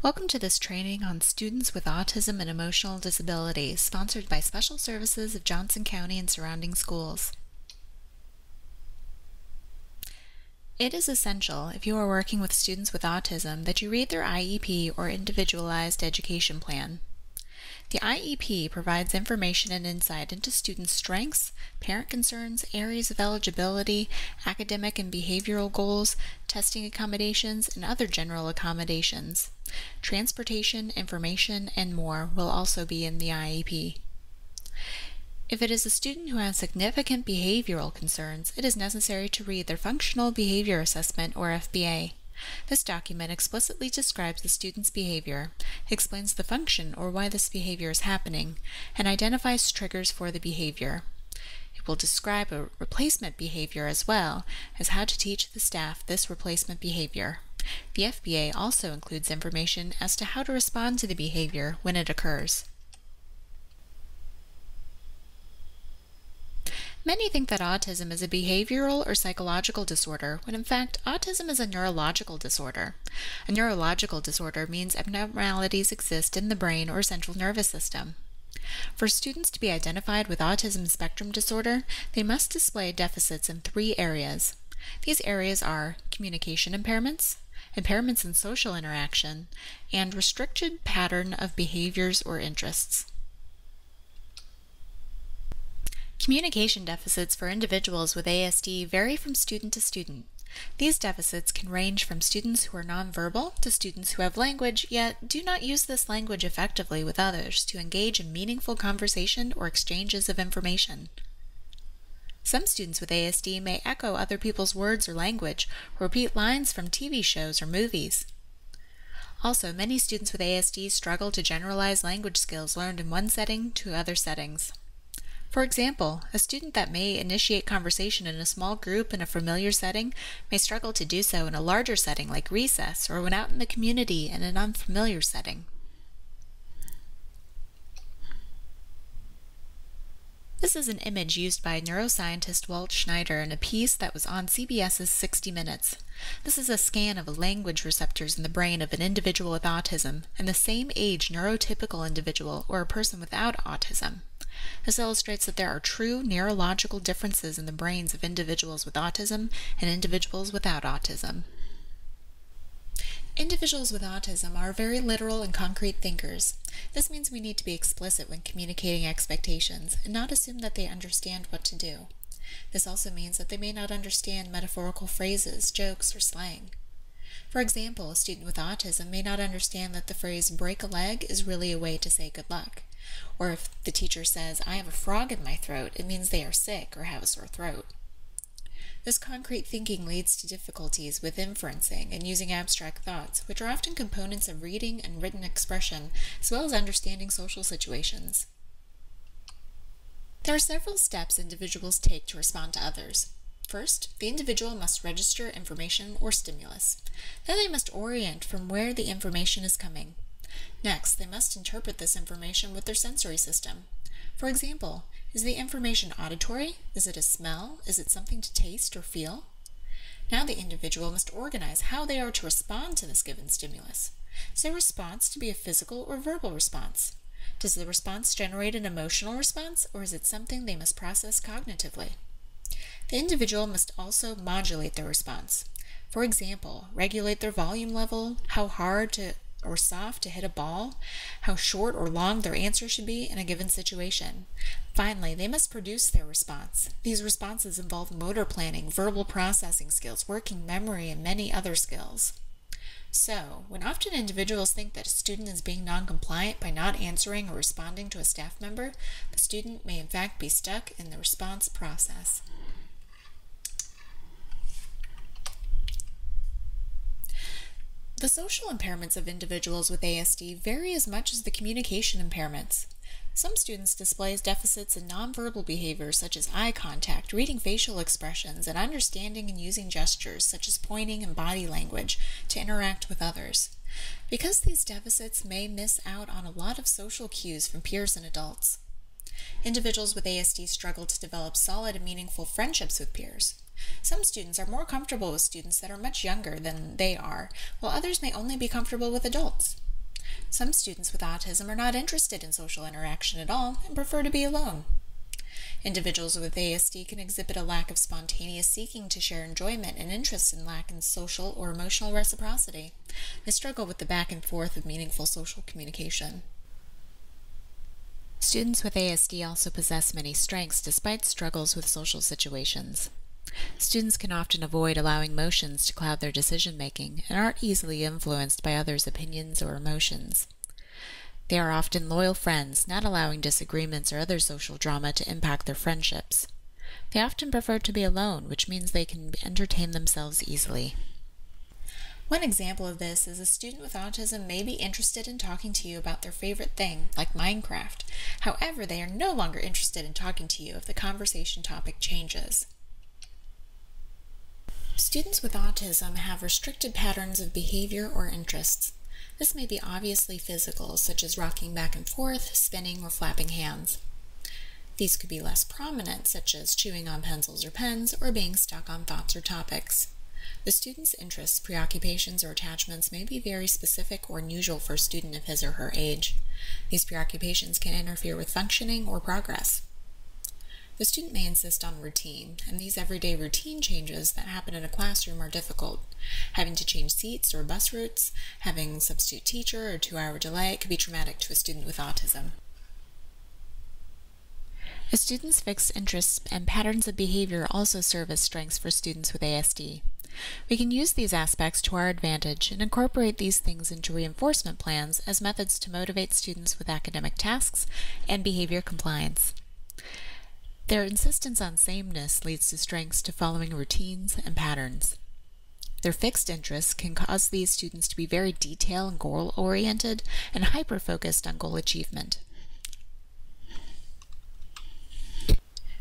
Welcome to this training on students with autism and emotional disabilities, sponsored by Special Services of Johnson County and surrounding schools. It is essential, if you are working with students with autism, that you read their IEP or Individualized Education Plan. The IEP provides information and insight into students' strengths, parent concerns, areas of eligibility, academic and behavioral goals, testing accommodations, and other general accommodations. Transportation, information, and more will also be in the IEP. If it is a student who has significant behavioral concerns, it is necessary to read their Functional Behavior Assessment, or FBA. This document explicitly describes the student's behavior, explains the function or why this behavior is happening, and identifies triggers for the behavior. It will describe a replacement behavior as well as how to teach the staff this replacement behavior. The FBA also includes information as to how to respond to the behavior when it occurs. Many think that autism is a behavioral or psychological disorder, when in fact autism is a neurological disorder. A neurological disorder means abnormalities exist in the brain or central nervous system. For students to be identified with autism spectrum disorder, they must display deficits in 3 areas. These areas are communication impairments, impairments in social interaction, and restricted pattern of behaviors or interests. Communication deficits for individuals with ASD vary from student to student. These deficits can range from students who are nonverbal to students who have language, yet do not use this language effectively with others to engage in meaningful conversation or exchanges of information. Some students with ASD may echo other people's words or language, or repeat lines from TV shows or movies. Also, many students with ASD struggle to generalize language skills learned in one setting to other settings. For example, a student that may initiate conversation in a small group in a familiar setting may struggle to do so in a larger setting like recess or when out in the community in an unfamiliar setting. This is an image used by neuroscientist Walt Schneider in a piece that was on CBS's 60 Minutes. This is a scan of language receptors in the brain of an individual with autism and the same age neurotypical individual or a person without autism. This illustrates that there are true neurological differences in the brains of individuals with autism and individuals without autism. Individuals with autism are very literal and concrete thinkers. This means we need to be explicit when communicating expectations and not assume that they understand what to do. This also means that they may not understand metaphorical phrases, jokes, or slang. For example, a student with autism may not understand that the phrase "break a leg" is really a way to say good luck. Or if the teacher says, "I have a frog in my throat," it means they are sick or have a sore throat. This concrete thinking leads to difficulties with inferencing and using abstract thoughts, which are often components of reading and written expression, as well as understanding social situations. There are several steps individuals take to respond to others. First, the individual must register information or stimulus. Then they must orient from where the information is coming. Next, they must interpret this information with their sensory system. For example, is the information auditory? Is it a smell? Is it something to taste or feel? Now the individual must organize how they are to respond to this given stimulus. Is their response to be a physical or verbal response? Does the response generate an emotional response, or is it something they must process cognitively? The individual must also modulate their response. For example, regulate their volume level, how hard or soft to hit a ball, how short or long their answer should be in a given situation. Finally, they must produce their response. These responses involve motor planning, verbal processing skills, working memory, and many other skills. So, when often individuals think that a student is being non-compliant by not answering or responding to a staff member, the student may in fact be stuck in the response process. The social impairments of individuals with ASD vary as much as the communication impairments. Some students display deficits in nonverbal behaviors such as eye contact, reading facial expressions, and understanding and using gestures such as pointing and body language to interact with others. Because these deficits may miss out on a lot of social cues from peers and adults. Individuals with ASD struggle to develop solid and meaningful friendships with peers. Some students are more comfortable with students that are much younger than they are, while others may only be comfortable with adults. Some students with autism are not interested in social interaction at all and prefer to be alone. Individuals with ASD can exhibit a lack of spontaneous seeking to share enjoyment and interest in lack in social or emotional reciprocity. They struggle with the back and forth of meaningful social communication. Students with ASD also possess many strengths despite struggles with social situations. Students can often avoid allowing emotions to cloud their decision-making and aren't easily influenced by others' opinions or emotions. They are often loyal friends, not allowing disagreements or other social drama to impact their friendships. They often prefer to be alone, which means they can entertain themselves easily. One example of this is a student with autism may be interested in talking to you about their favorite thing, like Minecraft. However, they are no longer interested in talking to you if the conversation topic changes. Students with autism have restricted patterns of behavior or interests. This may be obviously physical, such as rocking back and forth, spinning, or flapping hands. These could be less prominent, such as chewing on pencils or pens, or being stuck on thoughts or topics. The student's interests, preoccupations, or attachments may be very specific or unusual for a student of his or her age. These preoccupations can interfere with functioning or progress. The student may insist on routine, and these everyday routine changes that happen in a classroom are difficult. Having to change seats or bus routes, having a substitute teacher or 2-hour delay could be traumatic to a student with autism. A student's fixed interests and patterns of behavior also serve as strengths for students with ASD. We can use these aspects to our advantage and incorporate these things into reinforcement plans as methods to motivate students with academic tasks and behavior compliance. Their insistence on sameness leads to strengths to following routines and patterns. Their fixed interests can cause these students to be very detail and goal-oriented and hyper-focused on goal achievement.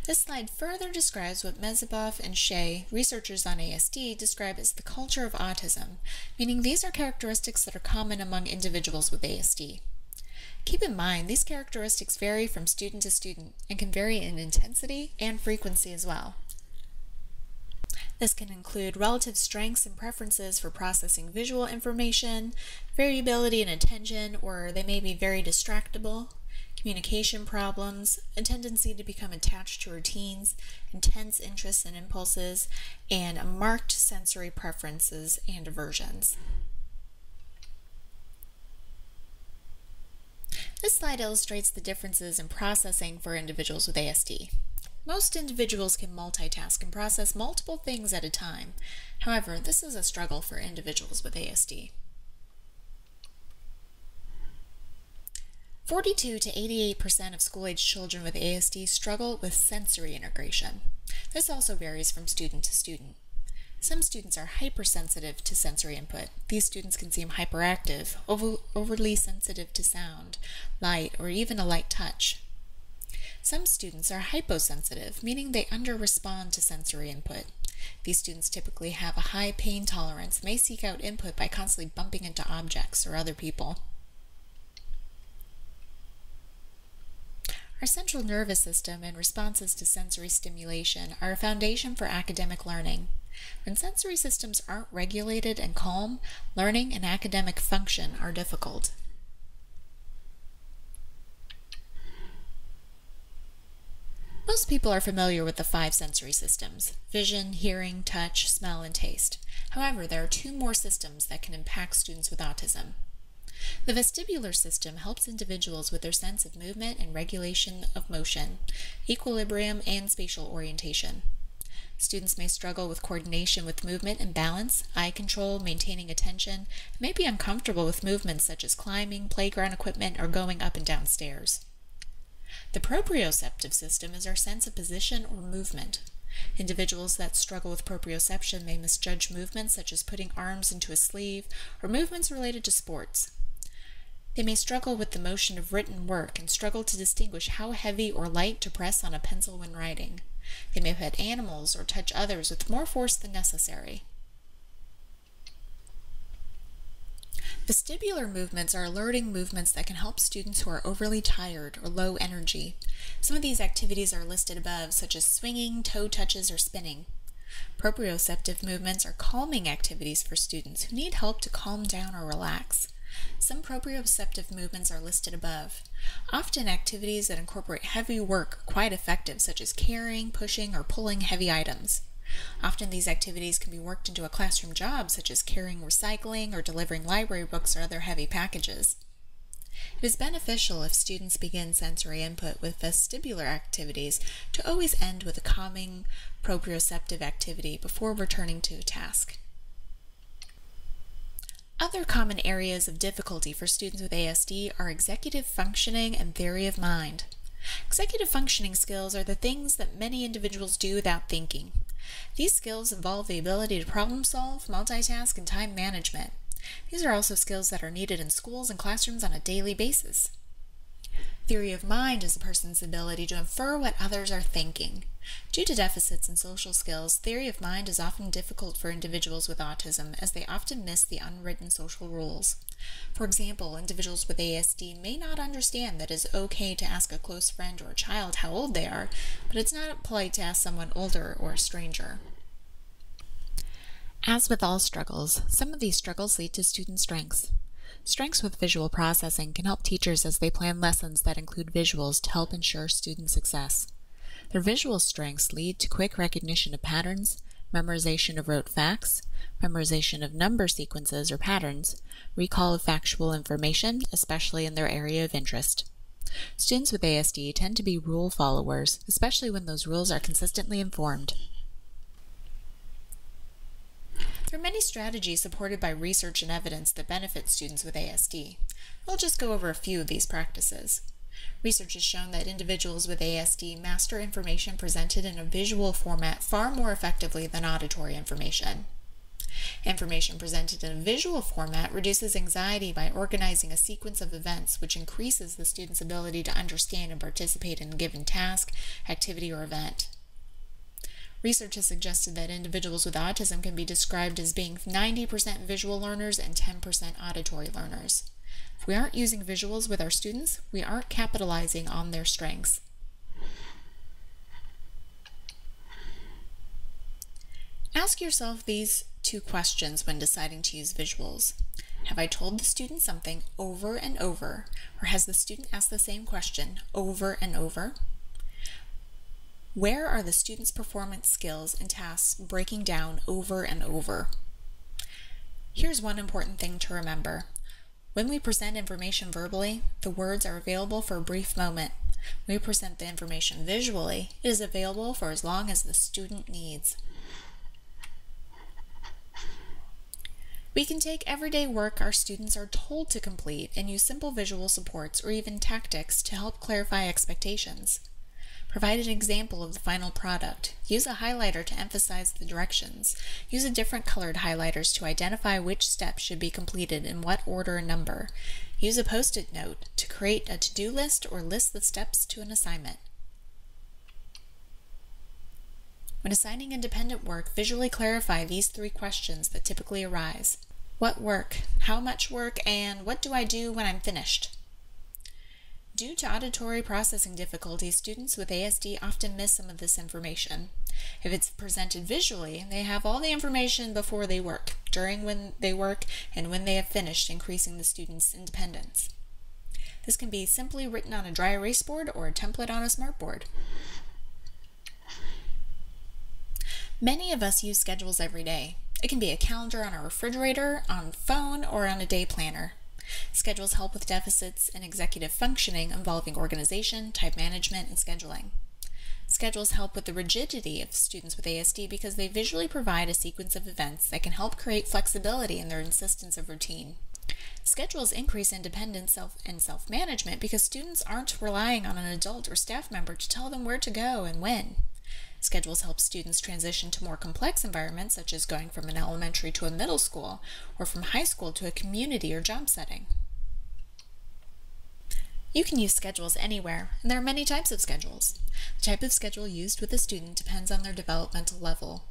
This slide further describes what Mezeboff and Shea, researchers on ASD, describe as the culture of autism, meaning these are characteristics that are common among individuals with ASD. Keep in mind, these characteristics vary from student to student and can vary in intensity and frequency as well. This can include relative strengths and preferences for processing visual information, variability in attention, or they may be very distractible, communication problems, a tendency to become attached to routines, intense interests and impulses, and marked sensory preferences and aversions. This slide illustrates the differences in processing for individuals with ASD. Most individuals can multitask and process multiple things at a time. However, this is a struggle for individuals with ASD. 42 to 88% of school-age children with ASD struggle with sensory integration. This also varies from student to student. Some students are hypersensitive to sensory input. These students can seem hyperactive, overly sensitive to sound, light, or even a light touch. Some students are hyposensitive, meaning they under-respond to sensory input. These students typically have a high pain tolerance and may seek out input by constantly bumping into objects or other people. Our central nervous system and responses to sensory stimulation are a foundation for academic learning. When sensory systems aren't regulated and calm, learning and academic function are difficult. Most people are familiar with the 5 sensory systems: vision, hearing, touch, smell, and taste. However, there are 2 more systems that can impact students with autism. The vestibular system helps individuals with their sense of movement and regulation of motion, equilibrium, and spatial orientation. Students may struggle with coordination with movement and balance, eye control, maintaining attention, and may be uncomfortable with movements such as climbing, playground equipment, or going up and down stairs. The proprioceptive system is our sense of position or movement. Individuals that struggle with proprioception may misjudge movements such as putting arms into a sleeve or movements related to sports. They may struggle with the motion of written work and struggle to distinguish how heavy or light to press on a pencil when writing. They may pet animals or touch others with more force than necessary. Vestibular movements are alerting movements that can help students who are overly tired or low energy. Some of these activities are listed above, such as swinging, toe touches, or spinning. Proprioceptive movements are calming activities for students who need help to calm down or relax. Some proprioceptive movements are listed above. Often activities that incorporate heavy work are quite effective, such as carrying, pushing, or pulling heavy items. Often these activities can be worked into a classroom job, such as carrying recycling or delivering library books or other heavy packages. It is beneficial if students begin sensory input with vestibular activities to always end with a calming proprioceptive activity before returning to a task. Other common areas of difficulty for students with ASD are executive functioning and theory of mind. Executive functioning skills are the things that many individuals do without thinking. These skills involve the ability to problem solve, multitask, and time management. These are also skills that are needed in schools and classrooms on a daily basis. Theory of mind is a person's ability to infer what others are thinking. Due to deficits in social skills, theory of mind is often difficult for individuals with autism, as they often miss the unwritten social rules. For example, individuals with ASD may not understand that it is okay to ask a close friend or a child how old they are, but it's not polite to ask someone older or a stranger. As with all struggles, some of these struggles lead to student strengths. Strengths with visual processing can help teachers as they plan lessons that include visuals to help ensure student success. Their visual strengths lead to quick recognition of patterns, memorization of rote facts, memorization of number sequences or patterns, recall of factual information, especially in their area of interest. Students with ASD tend to be rule followers, especially when those rules are consistently informed. There are many strategies supported by research and evidence that benefit students with ASD. I'll just go over a few of these practices. Research has shown that individuals with ASD master information presented in a visual format far more effectively than auditory information. Information presented in a visual format reduces anxiety by organizing a sequence of events, which increases the student's ability to understand and participate in a given task, activity, or event. Research has suggested that individuals with autism can be described as being 90% visual learners and 10% auditory learners. If we aren't using visuals with our students, we aren't capitalizing on their strengths. Ask yourself these two questions when deciding to use visuals. Have I told the student something over and over, or has the student asked the same question over and over? Where are the student's performance skills and tasks breaking down over and over? Here's one important thing to remember. When we present information verbally, the words are available for a brief moment. When we present the information visually, it is available for as long as the student needs. We can take everyday work our students are told to complete and use simple visual supports or even tactics to help clarify expectations. Provide an example of the final product. Use a highlighter to emphasize the directions. Use a different colored highlighters to identify which steps should be completed in what order and number. Use a post-it note to create a to-do list or list the steps to an assignment. When assigning independent work, visually clarify these three questions that typically arise. What work? How much work? And what do I do when I'm finished? Due to auditory processing difficulties, students with ASD often miss some of this information. If it's presented visually, they have all the information before they work, during when they work, and when they have finished, increasing the student's independence. This can be simply written on a dry erase board or a template on a smartboard. Many of us use schedules every day. It can be a calendar on a refrigerator, on phone, or on a day planner. Schedules help with deficits in executive functioning involving organization, time management, and scheduling. Schedules help with the rigidity of students with ASD because they visually provide a sequence of events that can help create flexibility in their insistence of routine. Schedules increase independence and self-management because students aren't relying on an adult or staff member to tell them where to go and when. Schedules help students transition to more complex environments, such as going from an elementary to a middle school, or from high school to a community or job setting. You can use schedules anywhere, and there are many types of schedules. The type of schedule used with a student depends on their developmental level.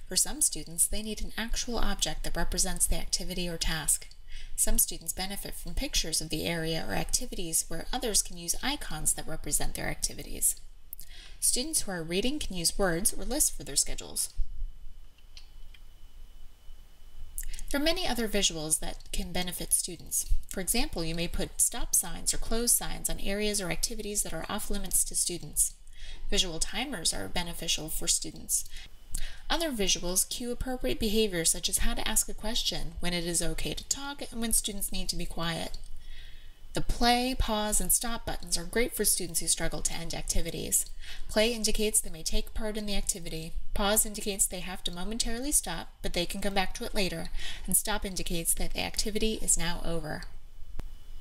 For some students, they need an actual object that represents the activity or task. Some students benefit from pictures of the area or activities, where others can use icons that represent their activities. Students who are reading can use words or lists for their schedules. There are many other visuals that can benefit students. For example, you may put stop signs or close signs on areas or activities that are off limits to students. Visual timers are beneficial for students. Other visuals cue appropriate behavior, such as how to ask a question, when it is okay to talk, and when students need to be quiet. The play, pause, and stop buttons are great for students who struggle to end activities. Play indicates they may take part in the activity. Pause indicates they have to momentarily stop, but they can come back to it later. And stop indicates that the activity is now over.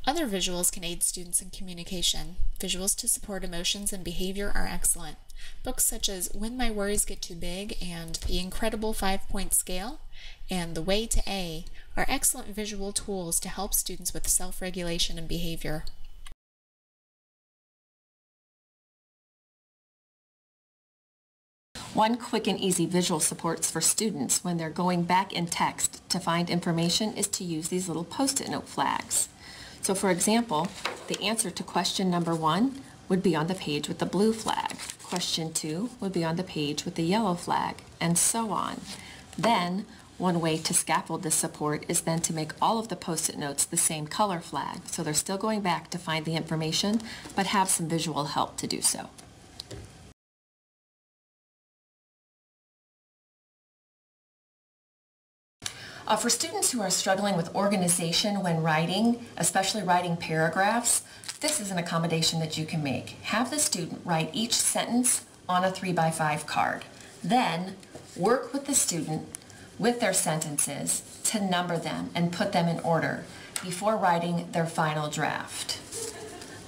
Other visuals can aid students in communication. Visuals to support emotions and behavior are excellent. Books such as When My Worries Get Too Big and The Incredible 5-Point Scale and The Way to A are excellent visual tools to help students with self-regulation and behavior. One quick and easy visual supports for students when they're going back in text to find information is to use these little post-it note flags. So for example, the answer to question number 1 would be on the page with the blue flag. Question 2 would be on the page with the yellow flag, and so on. Then, one way to scaffold this support is then to make all of the post-it notes the same color flag, so they're still going back to find the information, but have some visual help to do so. For students who are struggling with organization when writing, especially writing paragraphs, this is an accommodation that you can make. Have the student write each sentence on a 3x5 card. Then work with the student with their sentences to number them and put them in order before writing their final draft.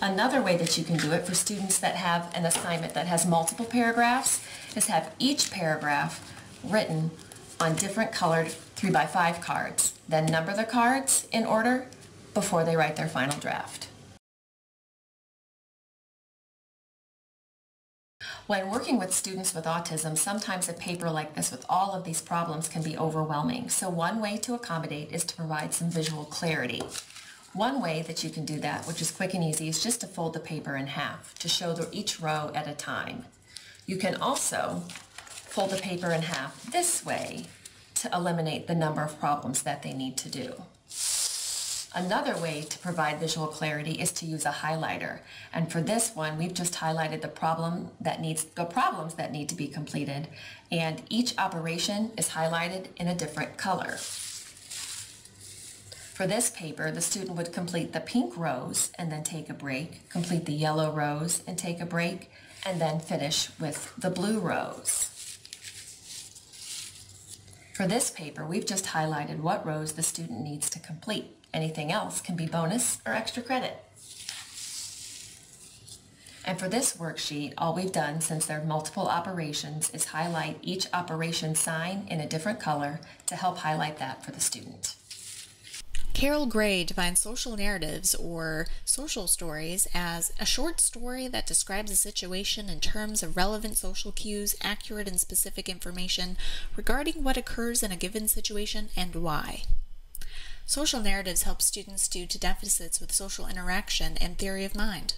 Another way that you can do it for students that have an assignment that has multiple paragraphs is have each paragraph written on different colored 3x5 cards, then number the cards in order before they write their final draft. When working with students with autism, sometimes a paper like this with all of these problems can be overwhelming. So one way to accommodate is to provide some visual clarity. One way that you can do that, which is quick and easy, is just to fold the paper in half to show each row at a time. You can also fold the paper in half this way to eliminate the number of problems that they need to do. Another way to provide visual clarity is to use a highlighter. And for this one, we've just highlighted the problems that need to be completed, and each operation is highlighted in a different color. For this paper, the student would complete the pink rows and then take a break, complete the yellow rows and take a break, and then finish with the blue rows. For this paper, we've just highlighted what rows the student needs to complete. Anything else can be bonus or extra credit. And for this worksheet, all we've done, since there are multiple operations, is highlight each operation sign in a different color to help highlight that for the student. Carol Gray defines social narratives, or social stories, as a short story that describes a situation in terms of relevant social cues, accurate and specific information regarding what occurs in a given situation and why. Social narratives help students due to deficits with social interaction and theory of mind.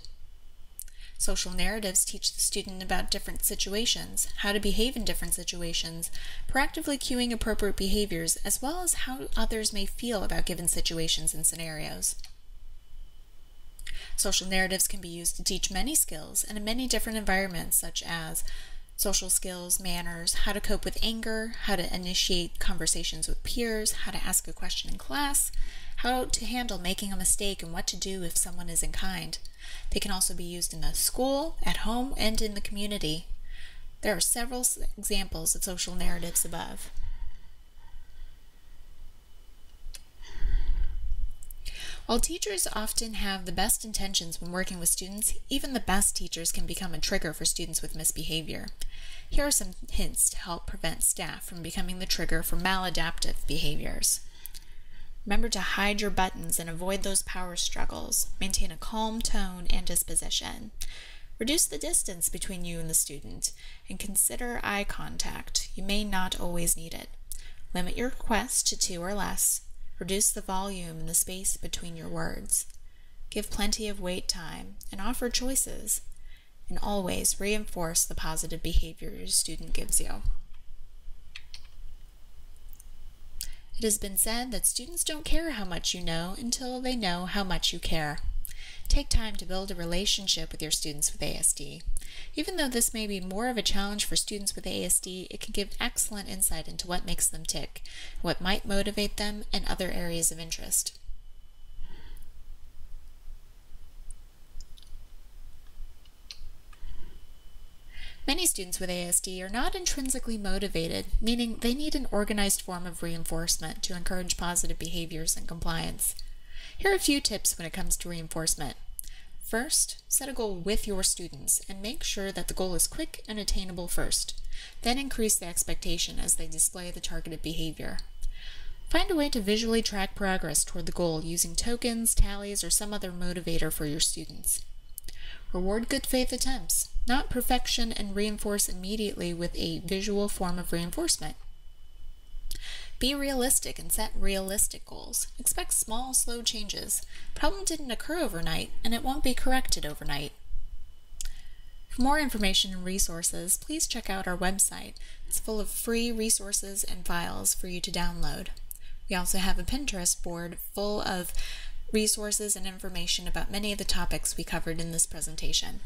Social narratives teach the student about different situations, how to behave in different situations, proactively cueing appropriate behaviors, as well as how others may feel about given situations and scenarios. Social narratives can be used to teach many skills and in many different environments, such as social skills, manners, how to cope with anger, how to initiate conversations with peers, how to ask a question in class, how to handle making a mistake, and what to do if someone isn't kind. They can also be used in the school, at home, and in the community. There are several examples of social narratives above. While teachers often have the best intentions when working with students, even the best teachers can become a trigger for students with misbehavior. Here are some hints to help prevent staff from becoming the trigger for maladaptive behaviors. Remember to hide your buttons and avoid those power struggles. Maintain a calm tone and disposition. Reduce the distance between you and the student, and consider eye contact. You may not always need it. Limit your requests to 2 or less. Reduce the volume and the space between your words. Give plenty of wait time and offer choices. And always reinforce the positive behavior your student gives you. It has been said that students don't care how much you know until they know how much you care. Take time to build a relationship with your students with ASD. Even though this may be more of a challenge for students with ASD, it can give excellent insight into what makes them tick, what might motivate them, and other areas of interest. Many students with ASD are not intrinsically motivated, meaning they need an organized form of reinforcement to encourage positive behaviors and compliance. Here are a few tips when it comes to reinforcement. First, set a goal with your students and make sure that the goal is quick and attainable first. Then increase the expectation as they display the targeted behavior. Find a way to visually track progress toward the goal using tokens, tallies, or some other motivator for your students. Reward good faith attempts, not perfection, and reinforce immediately with a visual form of reinforcement. Be realistic and set realistic goals. Expect small, slow changes. Problem didn't occur overnight, and it won't be corrected overnight. For more information and resources, please check out our website. It's full of free resources and files for you to download. We also have a Pinterest board full of resources and information about many of the topics we covered in this presentation.